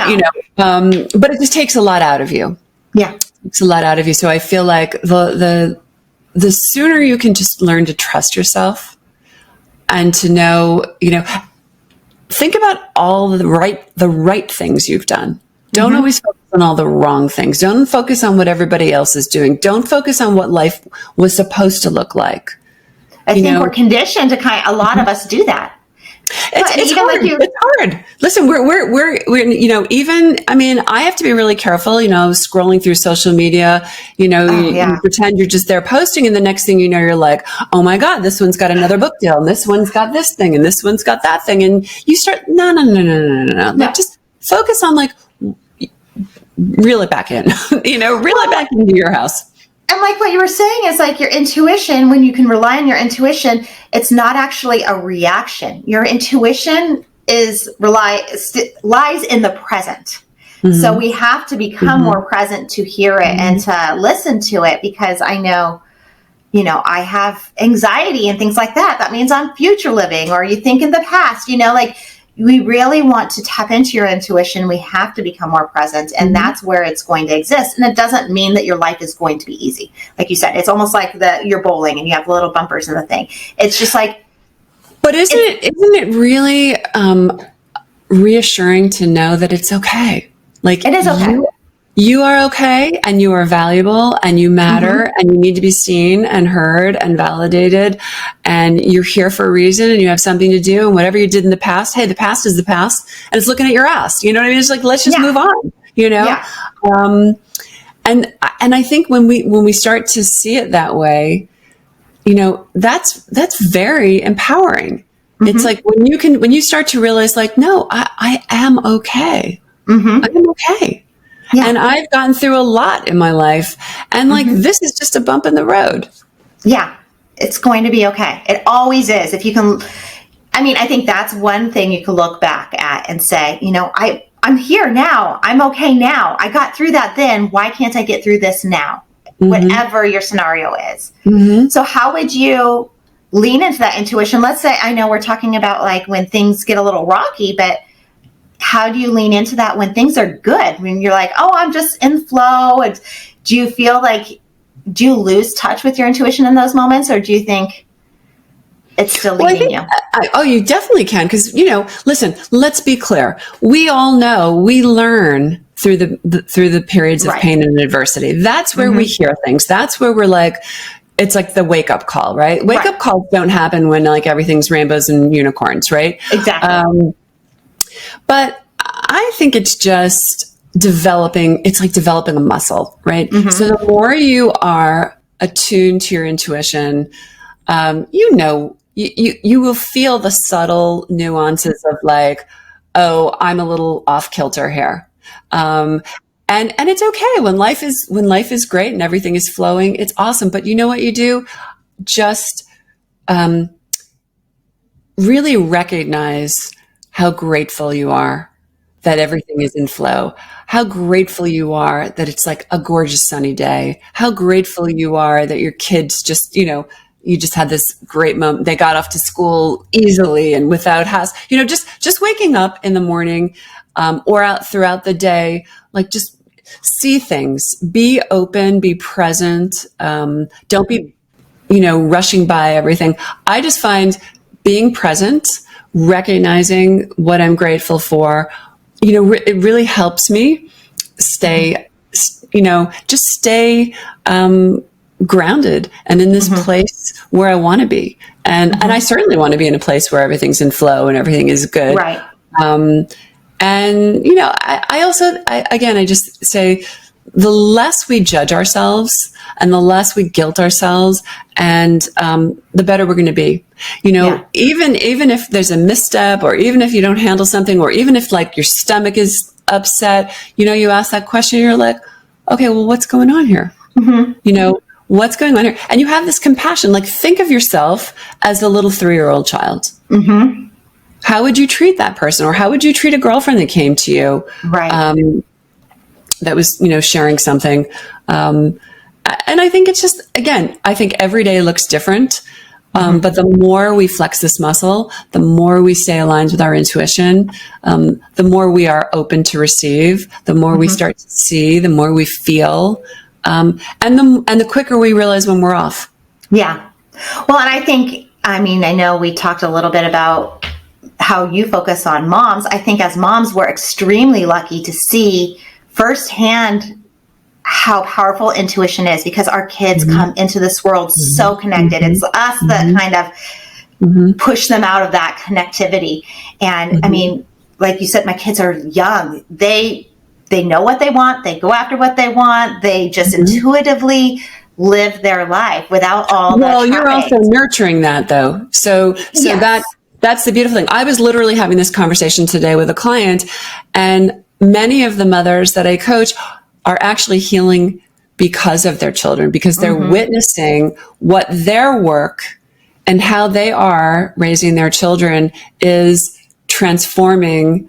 but it just takes a lot out of you. Yeah. It takes a lot out of you. So I feel like the sooner you can just learn to trust yourself and to know, think about all the right things you've done. Don't always focus on all the wrong things. Don't focus on what everybody else is doing. Don't focus on what life was supposed to look like. I think we're conditioned to a lot of us do that. It's hard. It's hard. Listen, we're even, I have to be really careful, scrolling through social media, you pretend you're just there posting, and the next thing you know, you're like, oh my God, this one's got another book deal, and this one's got this thing, and this one's got that thing. And you start, no. Just focus on reel it back in, reel it back into your house. And what you were saying is your intuition, when you can rely on your intuition, it's not actually a reaction. Your intuition lies in the present. So we have to become more present to hear it and to listen to it, because I know, I have anxiety and things like that. That means I'm future living, or you think in the past, we really want to tap into your intuition, we have to become more present. And that's where it's going to exist. And it doesn't mean that your life is going to be easy. Like you said, it's almost like you're bowling and you have little bumpers in the thing. It's just like, but isn't it really reassuring to know that it's okay? Like, it is okay. You are okay, and you are valuable, and you matter, and you need to be seen and heard and validated, and you're here for a reason, and you have something to do, and whatever you did in the past, hey, the past is the past, and it's looking at your ass. You know what I mean? It's like, let's just move on, you know? Yeah. And I think when we start to see it that way, you know, that's very empowering. It's like when you start to realize, like, no, I am okay. I am okay. Yeah. And I've gone through a lot in my life, and like, this is just a bump in the road. Yeah, it's going to be okay. It always is. If you can, I mean, I think that's one thing you can look back at and say, you know, I'm here now. I'm okay now. I got through that then. Why can't I get through this now? Whatever your scenario is. So how would you lean into that intuition? Let's say, I know we're talking about like when things get a little rocky, but how do you lean into that when things are good? When you're like, oh, I'm just in flow. And do you feel like, do you lose touch with your intuition in those moments? Or do you think it's still leading you? You definitely can. Because, you know, listen, let's be clear. We all know we learn through the periods of pain and adversity. That's where we hear things. That's where we're like, it's like the wake up call, right? Wake up calls don't happen when like everything's rainbows and unicorns, right? Exactly. But I think it's just developing a muscle, right? So the more you are attuned to your intuition, you know, you will feel the subtle nuances of like, oh, I'm a little off kilter here. And it's okay when life is great and everything is flowing. It's awesome. But you know what you do? Just really recognize how grateful you are that everything is in flow. How grateful you are that it's like a gorgeous sunny day. How grateful you are that your kids just, you know, you just had this great moment. They got off to school easily and without hassle. You know, just waking up in the morning or out throughout the day, like just see things, be open, be present. Don't be, you know, rushing by everything. I just find being present, recognizing what I'm grateful for, you know, it really helps me stay, you know, just stay grounded and in this place where I want to be. And I certainly want to be in a place where everything's in flow and everything is good. Right. And, you know, I just say the less we judge ourselves and the less we guilt ourselves, and the better we're going to be. You know, even if there's a misstep, or even if you don't handle something, or even if like your stomach is upset, you know, you ask that question and you're like, okay, well, what's going on here? You know, what's going on here? And you have this compassion. Like, think of yourself as a little 3-year-old child. How would you treat that person? Or how would you treat a girlfriend that came to you? Right. That was, you know, sharing something. And I think it's just, again, I think every day looks different. But the more we flex this muscle, the more we stay aligned with our intuition, the more we are open to receive, the more we start to see, the more we feel, and the quicker we realize when we're off. Yeah. Well, and I think, I mean, I know we talked a little bit about how you focus on moms. I think as moms, we're extremely lucky to see firsthand how powerful intuition is, because our kids come into this world so connected. It's us that kind of push them out of that connectivity. And I mean, like you said, my kids are young. They know what they want. They go after what they want. They just intuitively live their life without all the Well, you're also nurturing that, though. So yes. That's the beautiful thing. I was literally having this conversation today with a client, and many of the mothers that I coach are actually healing because of their children, because they're witnessing what their work and how they are raising their children is transforming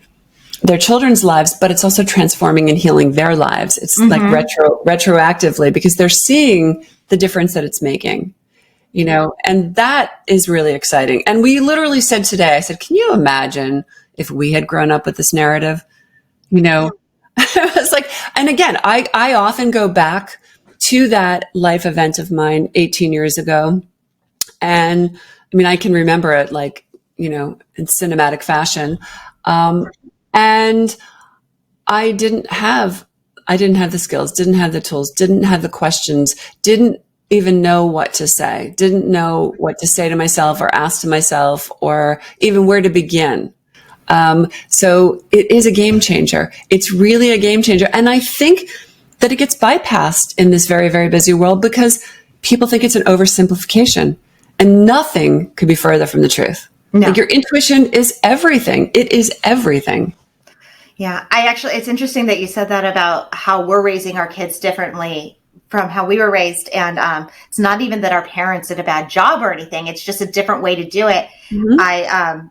their children's lives, but it's also transforming and healing their lives. It's like retroactively, because they're seeing the difference that it's making, you know, and that is really exciting. And we literally said today, I said, can you imagine if we had grown up with this narrative, you know, I was like, and again, I often go back to that life event of mine 18 years ago. And I mean, I can remember it like, you know, in cinematic fashion. And I didn't have the skills, didn't have the tools, didn't have the questions, didn't even know what to say, didn't know what to say to myself or ask to myself or even where to begin. So it is a game changer. It's really a game changer. And I think that it gets bypassed in this very, very busy world because people think it's an oversimplification, and nothing could be further from the truth. No. Like your intuition is everything. It is everything. Yeah. It's interesting that you said that about how we're raising our kids differently from how we were raised. And it's not even that our parents did a bad job or anything. It's just a different way to do it. Mm-hmm.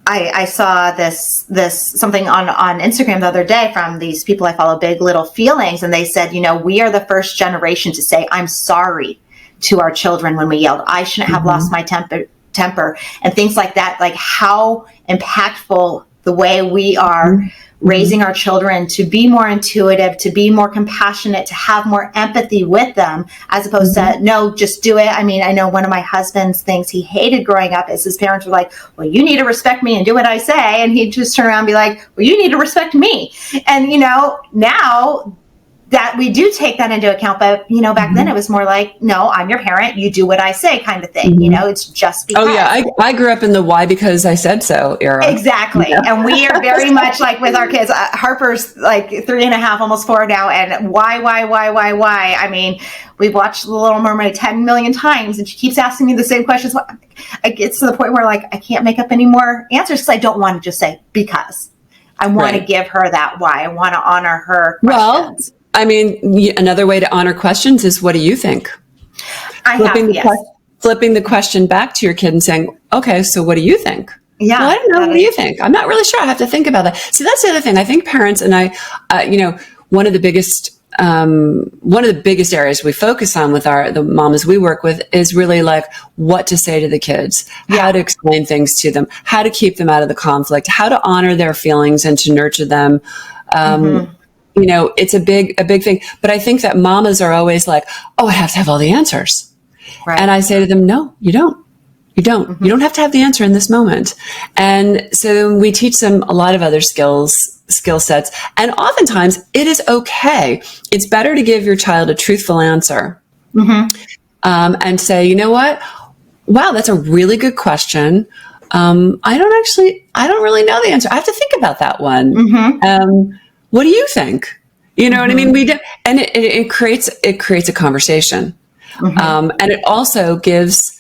I saw this something on Instagram the other day from these people I follow, Big Little Feelings. And they said, you know, we are the first generation to say, I'm sorry to our children when we yelled, I shouldn't have lost my temper and things like that. Like how impactful the way we are raising our children to be more intuitive, to be more compassionate, to have more empathy with them, as opposed to, no, just do it. I mean, I know one of my husband's things he hated growing up is his parents were like, well, you need to respect me and do what I say. And he'd just turn around and be like, well, you need to respect me. And, you know, now that we do take that into account, but, you know, back then it was more like, no, I'm your parent, you do what I say kind of thing. You know, it's just because. Oh yeah, I grew up in the why because I said so era. Exactly. Yeah. And we are very much like with our kids. Harper's like 3.5, almost 4 now. And why? I mean, we've watched The Little Mermaid 10 million times and she keeps asking me the same questions. It gets to the point where like, I can't make up any more answers because I don't want to just say because. I want to give her that why. I want to honor her questions. Well, I mean, another way to honor questions is, what do you think? Flipping the question back to your kid and saying, okay, so what do you think? Yeah. Well, I don't know. What do you think? I'm not really sure. I have to think about that. See, that's the other thing. I think parents and I, you know, one of the biggest areas we focus on with the mamas we work with is really like what to say to the kids, how to explain things to them, how to keep them out of the conflict, how to honor their feelings and to nurture them. You know, it's a big thing. But I think that mamas are always like, oh, I have to have all the answers. Right. And I say to them, no, you don't. You don't. You don't have to have the answer in this moment. And so we teach them a lot of other skill sets. And oftentimes it is okay. It's better to give your child a truthful answer and say, you know what? Wow, that's a really good question. I don't really know the answer. I have to think about that one. What do you think? You know what I mean? And it creates a conversation. And it also gives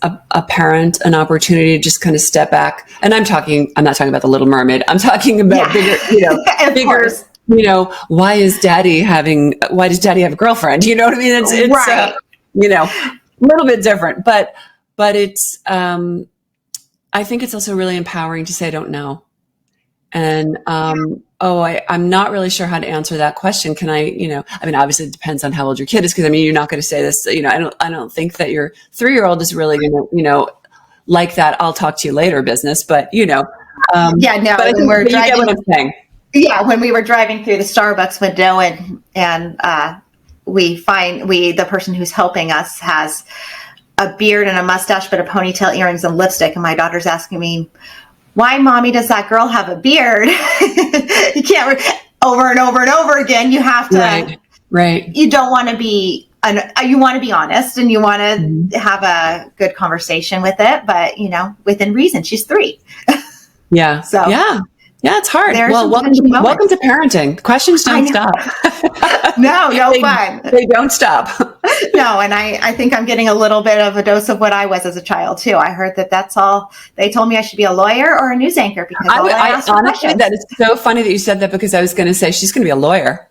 a parent an opportunity to just kind of step back. And I'm not talking about The Little Mermaid. I'm talking about bigger, you know, why does daddy have a girlfriend? You know what I mean? It's right. You know, a little bit different, but it's, I think it's also really empowering to say, I don't know. And, I'm not really sure how to answer that question. Can I, you know, I mean, obviously it depends on how old your kid is. Cause I mean, you're not going to say this, you know, I don't think that your 3-year-old is really going to, you know, like that. I'll talk to you later business, but you know, but I think you get what I'm saying. Yeah. When we were driving through the Starbucks window and the person who's helping us has a beard and a mustache, but a ponytail, earrings and lipstick. And my daughter's asking me, why, mommy, does that girl have a beard? You can't over and over and over again. You have to, right. You don't want to be, you want to be honest and you want to have a good conversation with it, but you know, within reason. She's 3. Yeah. So yeah, it's hard. Well, welcome to parenting. Questions don't stop. No fun. They don't stop. No, and I think I'm getting a little bit of a dose of what I was as a child too. I heard that's all. They told me I should be a lawyer or a news anchor because honestly, that is so funny that you said that because I was going to say she's going to be a lawyer.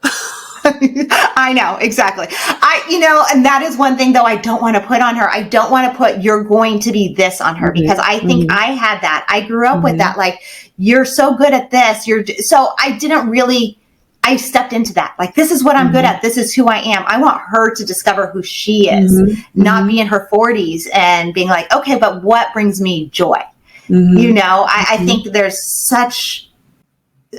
I know, exactly. And that is one thing though I don't want to put on her. I don't want to put you're going to be this on her because I think I had that. I grew up with that. Like, you're so good at this. So I didn't really, I stepped into that. Like, this is what I'm good at. This is who I am. I want her to discover who she is, not be in her 40s and being like, okay, but what brings me joy? You know, I think there's such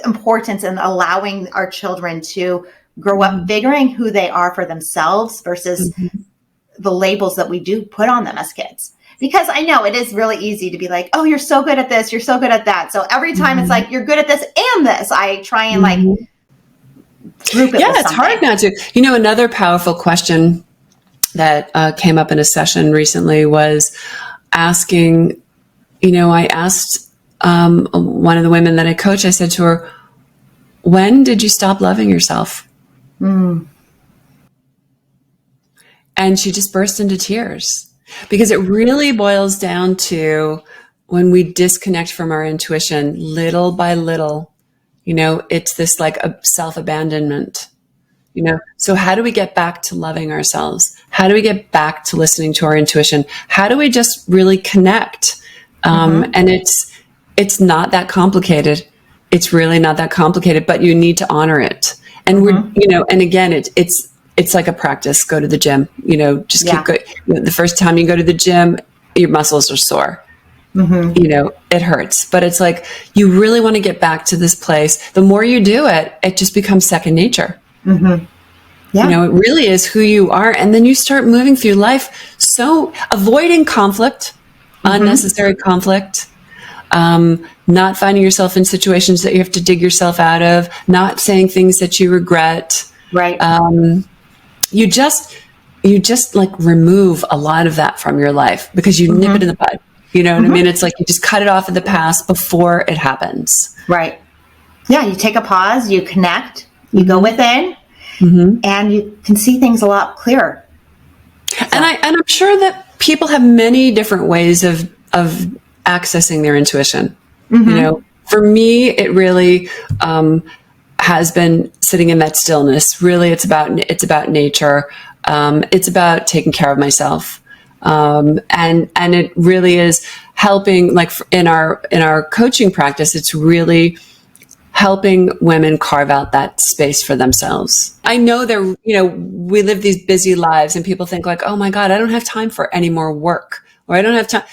importance in allowing our children to grow up figuring who they are for themselves versus the labels that we do put on them as kids. Because I know it is really easy to be like, oh, you're so good at this, you're so good at that. So every time it's like, you're good at this and this, I try and like group it with it's hard not to. You know, another powerful question that came up in a session recently was asking, you know, I asked one of the women that I coach, I said to her, when did you stop loving yourself? And she just burst into tears. Because it really boils down to when we disconnect from our intuition, little by little, you know, it's this like a self-abandonment, you know. So how do we get back to loving ourselves? How do we get back to listening to our intuition? How do we just really connect? And it's not that complicated. It's really not that complicated, but you need to honor it. And we're, you know, and again, it's like a practice. Go to the gym, you know, just keep going. The first time you go to the gym, your muscles are sore. You know, it hurts, but it's like, you really want to get back to this place. The more you do it, it just becomes second nature. You know, it really is who you are. And then you start moving through life. So avoiding conflict, unnecessary conflict, not finding yourself in situations that you have to dig yourself out of, not saying things that you regret. Right. You just like remove a lot of that from your life because you nip it in the bud. You know what I mean? It's like you just cut it off in the past before it happens. Right. Yeah. You take a pause, you connect, you go within, and you can see things a lot clearer. So. And I'm sure that people have many different ways of accessing their intuition. You know, for me, it really, has been sitting in that stillness. Really, it's about nature. It's about taking care of myself. And it really is helping, like in our coaching practice, it's really helping women carve out that space for themselves. I know you know, we live these busy lives and people think like, oh my God, I don't have time for any more work, or I don't have time.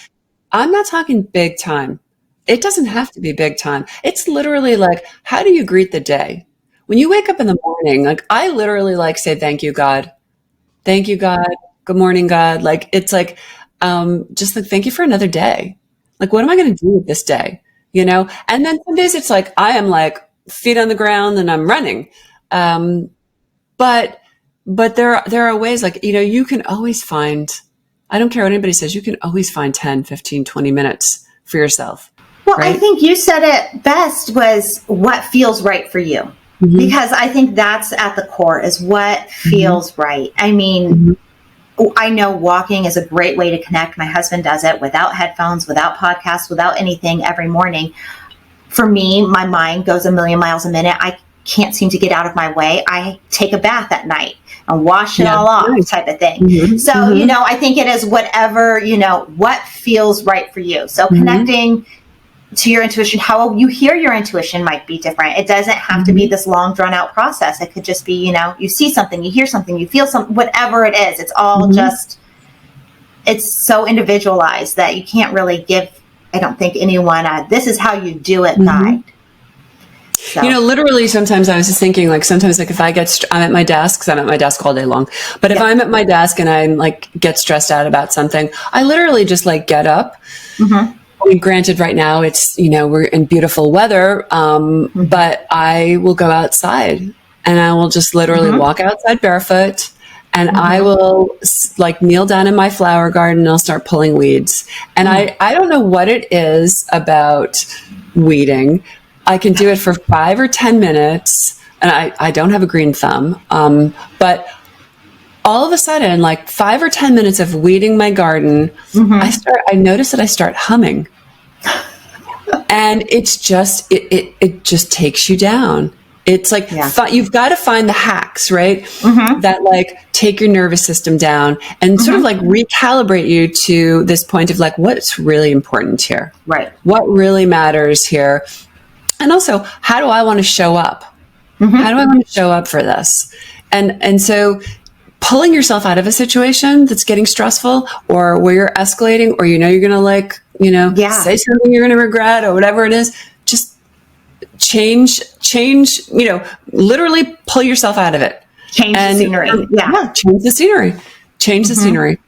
I'm not talking big time. It doesn't have to be big time. It's literally like, how do you greet the day? When you wake up in the morning, like I literally like say, thank you, God. Thank you, God. Good morning, God. Like, it's like, just like, thank you for another day. Like, what am I going to do with this day? You know? And then some days it's like, I am like feet on the ground and I'm running. But there are ways like, you know, you can always find, I don't care what anybody says, you can always find 10, 15, 20 minutes for yourself. Well, right? I think you said it best was what feels right for you. Because I think that's at the core is what feels right. I mean, I know walking is a great way to connect. My husband does it without headphones, without podcasts, without anything every morning. For me, my mind goes a million miles a minute. I can't seem to get out of my way. I take a bath at night and wash it all off type of thing. So, you know, I think it is whatever, you know, what feels right for you. So connecting to your intuition, how you hear your intuition might be different. It doesn't have to be this long drawn out process. It could just be, you know, you see something, you hear something, you feel something, whatever it is. It's all just, it's so individualized that you can't really give, I don't think, anyone this is how you do it guide. So. You know, literally sometimes I was just thinking like, sometimes like if I I'm at my desk, because I'm at my desk all day long, but if I'm at my desk and I'm like get stressed out about something, I literally just like get up. I mean, granted, right now it's, you know, we're in beautiful weather, but I will go outside and I will just literally walk outside barefoot and I will like kneel down in my flower garden and I'll start pulling weeds. And I don't know what it is about weeding. I can do it for 5 or 10 minutes and I don't have a green thumb, but all of a sudden, like 5 or 10 minutes of weeding my garden, I notice that I start humming. And it's just, it just takes you down. It's like, you've got to find the hacks, right? That like take your nervous system down and sort of like recalibrate you to this point of like, what's really important here? Right. What really matters here? And also, how do I want to show up? How do I want to show up for this? And so pulling yourself out of a situation that's getting stressful or where you're escalating or, you know, you're going to like say something you're going to regret or whatever it is. Just change, literally pull yourself out of it. Change the scenery. Change the scenery. Change the scenery.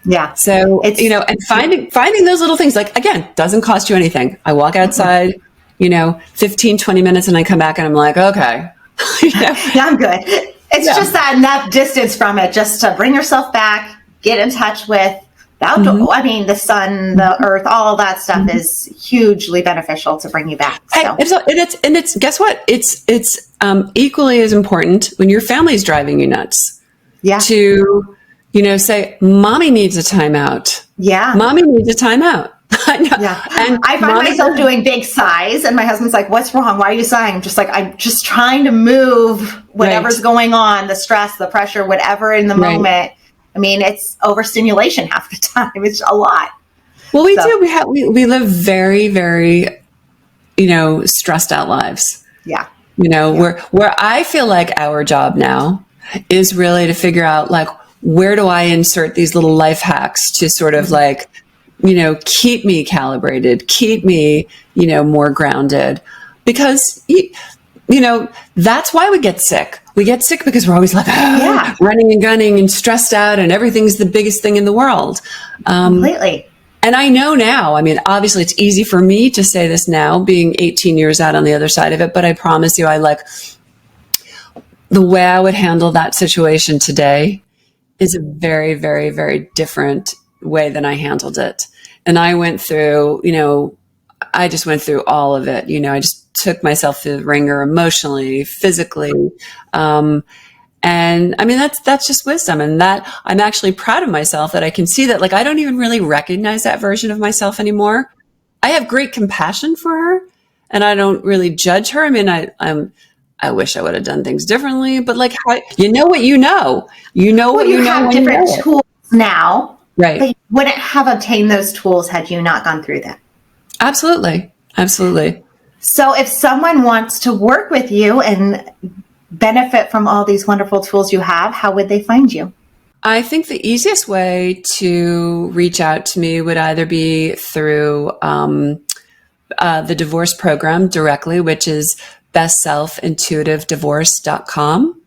Yeah. So, and finding those little things, like, again, doesn't cost you anything. I walk outside, 15, 20 minutes and I come back and I'm like, okay. Yeah, I'm good. It's just that enough distance from it just to bring yourself back, get in touch with the outdoor. I mean, the sun, the earth, all of that stuff is hugely beneficial to bring you back. So. And it's guess what? It's equally as important when your family's driving you nuts. Yeah. To, say, mommy needs a timeout. Yeah. Mommy needs a timeout. I know. Yeah. And I find myself doing big sighs and my husband's like, what's wrong? Why are you sighing? I'm just like, I'm just trying to move whatever's going on, the stress, the pressure, whatever in the moment. I mean, it's overstimulation half the time. It's a lot. Well, we do. We live very, very, stressed out lives. Yeah. Where I feel like our job now is really to figure out, like, where do I insert these little life hacks to sort of like, keep me calibrated, keep me, more grounded, because, that's why we get sick. We get sick because we're always like, running and gunning and stressed out and everything's the biggest thing in the world. Completely. And I know now, I mean, obviously it's easy for me to say this now, being 18 years out on the other side of it, but I promise you, the way I would handle that situation today is a very, very, very different way than I handled it. And I went through, I just went through all of it. I just took myself through the ringer emotionally, physically. And I mean, that's just wisdom. And that I'm actually proud of myself that I can see that, like, I don't even really recognize that version of myself anymore. I have great compassion for her and I don't really judge her. I mean, I wish I would have done things differently, but like, you know what you know. You know what you know. You have different tools now. Right. But you wouldn't have obtained those tools had you not gone through that. Absolutely. Absolutely. So if someone wants to work with you and benefit from all these wonderful tools you have, how would they find you? I think the easiest way to reach out to me would either be through the divorce program directly, which is bestselfintuitivedivorce.com,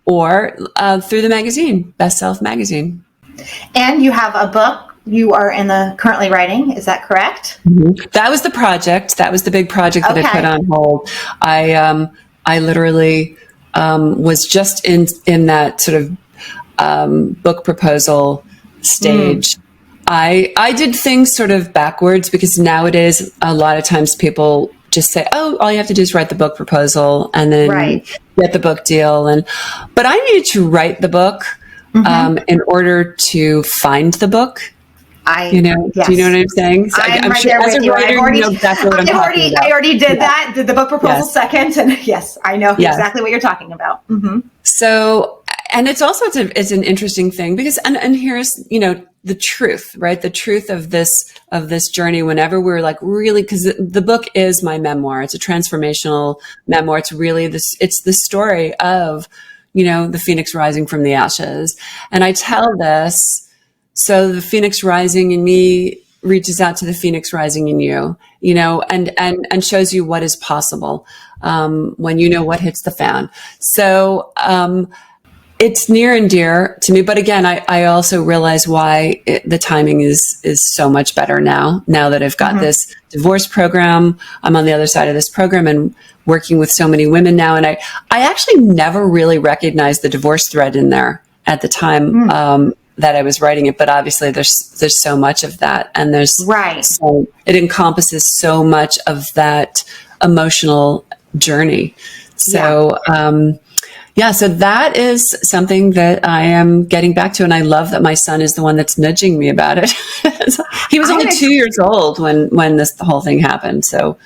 or through the magazine, Best Self Magazine. And you have a book you are currently writing. Is that correct? That was the project. That was the big project that I put on hold. I literally was just in that sort of book proposal stage. I did things sort of backwards because nowadays a lot of times people just say, oh, all you have to do is write the book proposal and then get the book deal. But I needed to write the book in order to find the book. Do you know what I'm saying? So I'm right there with you. I already did that, did the book proposal second. And yes, I know exactly what you're talking about. So, and it's also, it's an interesting thing because, and here's, the truth, right? The truth of this journey, whenever we're like really, because the book is my memoir. It's a transformational memoir. It's really it's the story of, the phoenix rising from the ashes. And I tell this, so the phoenix rising in me reaches out to the phoenix rising in you, and shows you what is possible, when what hits the fan. So, it's near and dear to me, but again, I also realize why the timing is so much better now that I've got this divorce program. I'm on the other side of this program and working with so many women now. And I actually never really recognized the divorce thread in there at the time, that I was writing it, but obviously there's so much of that. And so it encompasses so much of that emotional journey. So, so that is something that I am getting back to. And I love that my son is the one that's nudging me about it. He was only 2 years old when the whole thing happened. So,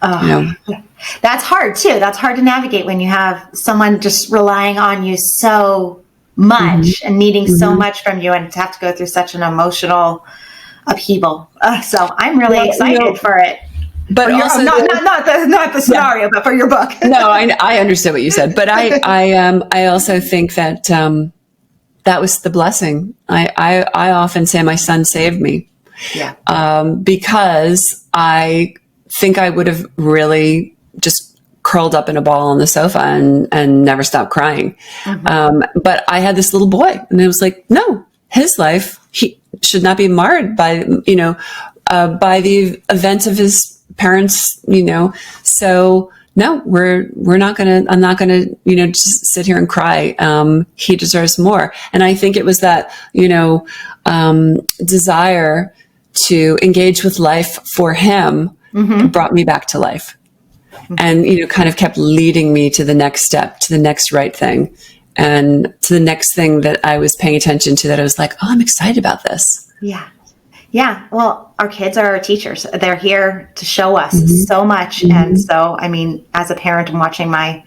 that's hard too. That's hard to navigate when you have someone just relying on you so much and needing so much from you and to have to go through such an emotional upheaval. So I'm really excited for it. But also not the scenario, but for your book. No, I understood what you said, but I also think that that was the blessing. I often say my son saved me. Yeah. Because I think I would have really just curled up in a ball on the sofa and never stopped crying. But I had this little boy, and it was like, no, his life, he should not be marred by, by the events of his parents, so no, I'm not gonna, just sit here and cry. He deserves more. And I think it was that, desire to engage with life for him brought me back to life. And, kind of kept leading me to the next step, to the next right thing, and to the next thing that I was paying attention to, that I was like, oh, I'm excited about this. Yeah. Yeah. Well, our kids are our teachers. They're here to show us so much. And so, I mean, as a parent and watching my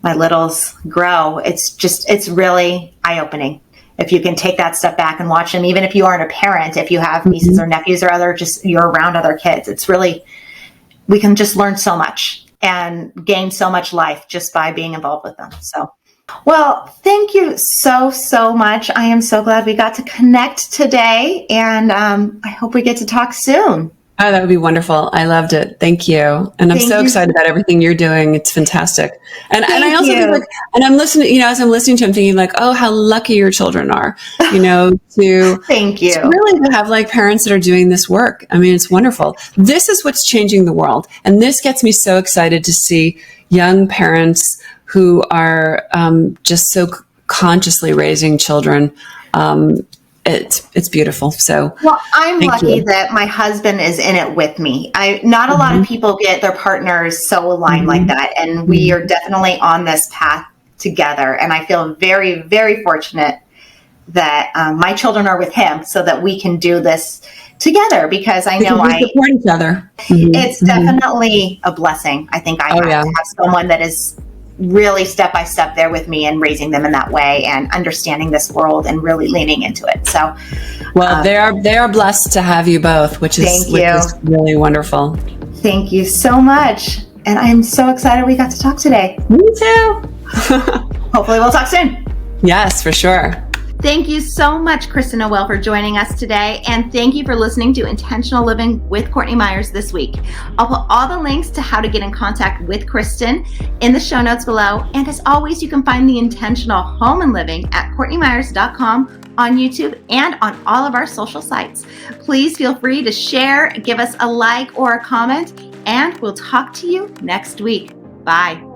littles grow, it's really eye-opening. If you can take that step back and watch them, even if you aren't a parent, if you have nieces or nephews or you're around other kids, it's really, we can just learn so much and gain so much life just by being involved with them. So, well, thank you so, so much. I am so glad we got to connect today, and I hope we get to talk soon. Oh, that would be wonderful. I loved it. Thank you. And I'm so excited about everything you're doing. It's fantastic. And I also think, like, and I'm listening, as I'm listening to him, thinking like, oh, how lucky your children are, to thank you. To really have like parents that are doing this work. I mean, it's wonderful. This is what's changing the world. And this gets me so excited to see young parents who are just so consciously raising children. It's beautiful. So, well, I'm lucky that my husband is in it with me. Not a lot of people get their partners so aligned like that. And we are definitely on this path together. And I feel very, very fortunate that my children are with him so that we can do this together, because I know we support each other. It's definitely a blessing. I think I have someone that is really step by step there with me and raising them in that way and understanding this world and really leaning into it. So, well, they are blessed to have you both, which is really wonderful. Thank you so much. And I'm so excited we got to talk today. Me too. Hopefully we'll talk soon. Yes, for sure. Thank you so much, Kristen Noel, for joining us today. And thank you for listening to Intentional Living with Courtney Myers this week. I'll put all the links to how to get in contact with Kristen in the show notes below. And as always, you can find the Intentional Home and Living at CourtneyMyers.com, on YouTube, and on all of our social sites. Please feel free to share, give us a like or a comment, and we'll talk to you next week. Bye.